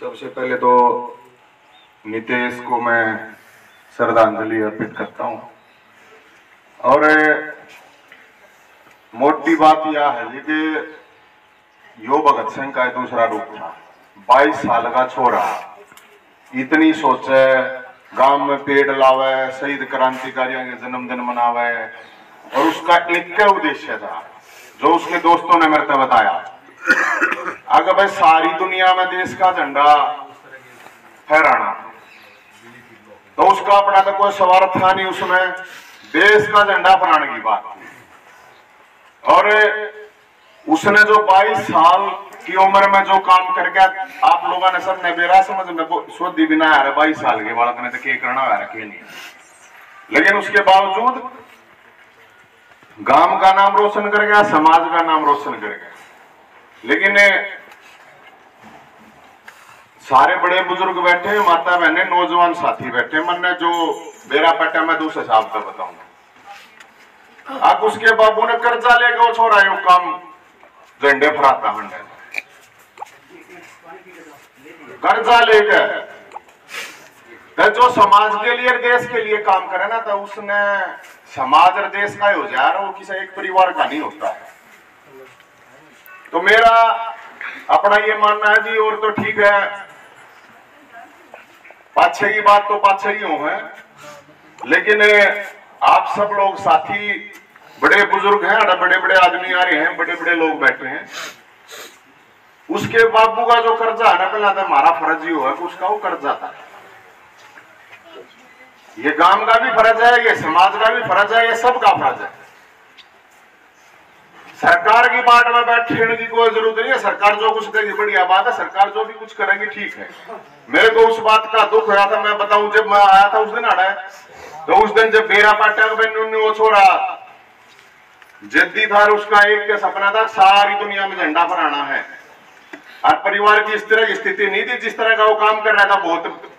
सबसे पहले तो नितेश को मैं श्रद्धांजलि अर्पित करता हूं। और मोटी बात यह है जी कि यो भगत सिंह का दूसरा रूप था। 22 साल का छोरा इतनी सोचे, गांव में पेड़ लावे, शहीद क्रांतिकारियों के जन्मदिन मनावे, और उसका एक उद्देश्य था जो उसके दोस्तों ने मेरे को बताया। अगर भाई सारी दुनिया में देश का झंडा फहराना, तो उसका अपना तो कोई स्वार्थ था नहीं, उसमें देश का झंडा फहराने की बात थी। और उसने जो 22 साल की उम्र में जो काम करके आप लोगों ने सब ने बेरा समझ में सोधी बिना आ रहा 22 साल के बालक ने तो क्या करना आ रहा नहीं, लेकिन उसके बावजूद गांव का नाम रोशन कर गया, समाज का नाम रोशन कर गया। लेकिन सारे बड़े बुजुर्ग बैठे, माता बहने, नौजवान साथी बैठे, मैंने जो बेरा पट्टा मैं दूसरे हिसाब से बताऊंगा। अब उसके बाबू ने कर्जा लेके वो छोरा यो काम झंडे फहराता हंडे, कर्जा लेके तो जो समाज के लिए देश के लिए काम करे ना, तो उसने समाज और देश का हो जा रहा, वो किसी एक परिवार का नहीं होता है। तो मेरा अपना ये मानना है जी, और तो ठीक है, पाछे की बात तो पाछे ही हो है, लेकिन आप सब लोग साथी बड़े बुजुर्ग हैं, बड़े बड़े आदमी आ रहे हैं, बड़े बड़े लोग बैठे हैं। उसके बाबू का जो कर्जा है ना, पहला तो हमारा फर्ज ही हुआ कि उसका वो कर्जा था। ये गांव का भी फर्ज है, ये समाज का भी फर्ज है, ये सबका फर्ज है। सरकार की बाट में बैठने की कोई जरूरत नहीं है। सरकार जो कुछ देगी बढ़िया बात है, सरकार जो भी कुछ करेगी ठीक है। मेरे को उस बात का दुख हुआ था, मैं बताऊं, जब मैं आया था उस दिन आड़ा, तो उस दिन जब बेरा पाटा वो छोरा जद्दी था, उसका एक सपना था सारी दुनिया में झंडा फहराना है, और परिवार की इस तरह की स्थिति नहीं थी, जिस तरह का वो काम कर रहा था, बहुत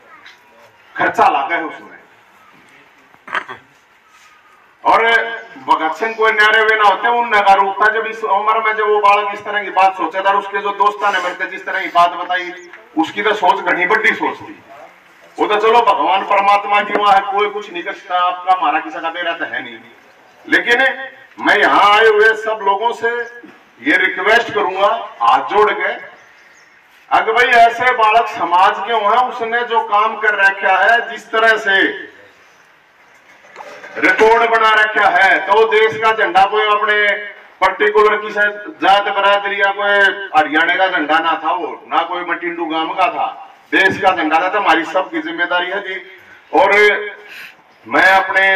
खर्चा लगा है उसमें। और भगत सिंह कोई न्यारे वे ना होते, उन रूप था जब इस उम्र में जब वो बालक इस तरह की बात सोचा था, उसके जो दोस्तों ने मेरे जिस तरह की बात बताई, उसकी तो सोच घनी बड़ी सोच थी। वो तो चलो भगवान परमात्मा की वहां है, कोई कुछ नहीं कर सकता, आपका हमारा किसी का बेरा तो है नहीं। लेकिन मैं यहाँ आए हुए सब लोगों से ये रिक्वेस्ट करूंगा हाथ जोड़ के, अगर भाई ऐसे बालक समाज के हैं, उसने जो काम कर रखा है, जिस तरह से रिकॉर्ड बना रखा है, तो देश का झंडा कोई अपने पर्टिकुलर किसी जात बरादरी या कोई हरियाणा का झंडा ना था, वो ना कोई मटिंडू गांव का था, देश का झंडा था। तो हमारी सबकी जिम्मेदारी है जी। और मैं अपने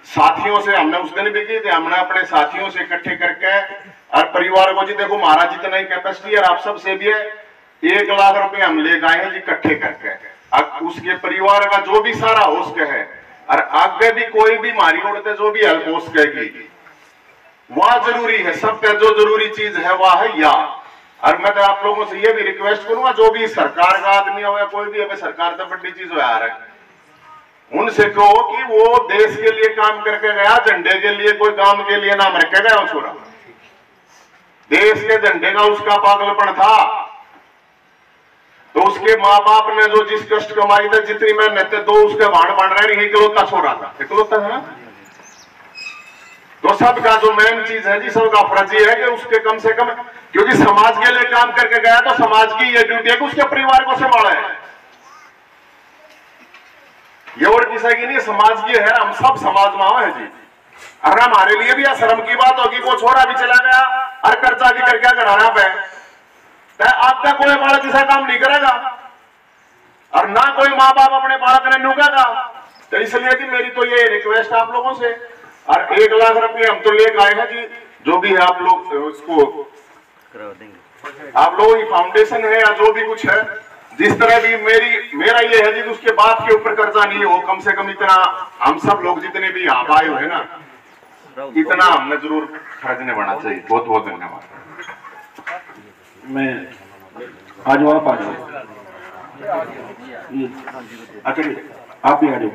साथियों से, हमने उस दिन भी की थी, हमने अपने साथियों से इकट्ठे करके और परिवार को जी देखो महाराज जितना ही कैपेसिटी है आप सबसे भी है, 1 लाख रुपए हम ले गए हैं जी इकट्ठे करके। अब उसके परिवार का जो भी सारा हो सके है, और आगे भी कोई भी मारी उड़ते जो भी हेल्प हो सकेगी वह जरूरी है। सबसे जो जरूरी चीज है वह है या। और मैं तो आप लोगों से ये भी रिक्वेस्ट करूंगा, जो भी सरकार का आदमी हो या कोई भी है, सरकार तो बड़ी चीज हो यार, उनसे कहो कि वो देश के लिए काम करके गया, झंडे के लिए, कोई काम के लिए नाम रखे गया छोरा। देश के झंडे का उसका पागलपन था, तो उसके माँ बाप ने जो जिस कष्ट कमाई थी, जितनी मेहनत, तो उसके भाड़ बन रहा नहीं, इकलौता छोरा था, इकलौता है ना। तो सबका जो मेन चीज है जी, सबका फर्ज ये है कि उसके कम से कम, क्योंकि समाज के लिए काम करके गया, तो समाज की ये ड्यूटी है कि उसके परिवार को संभाले। ये और किसी की नहीं, समाज की है, हम सब समाज में है जी। अगर हमारे लिए भी शर्म की बात होगी, वो छोरा भी चला गया और कर्जा भी करके घराना पे, आपका कोई बालक ऐसा काम नहीं करेगा, और ना कोई माँ बाप अपने बालक ने नुकेगा। तो इसलिए जी मेरी तो ये रिक्वेस्ट आप लोगों से, और 1 लाख रुपये हम तो ले गए हैं जी, जो भी है आप लोग उसको आप लोगों की फाउंडेशन है या जो भी कुछ है, जिस तरह भी मेरा ये है जी, उसके बाप के ऊपर कर्जा नहीं हो, कम से कम इतना हम सब लोग जितने भी यहाँ आए हुए हैं ना, इतना हमने जरूर खर्चने बढ़ना चाहिए। बहुत बहुत धन्यवाद। मैं आ जाओ, आप आ जाओ, अच्छा आप भी आ जाओ।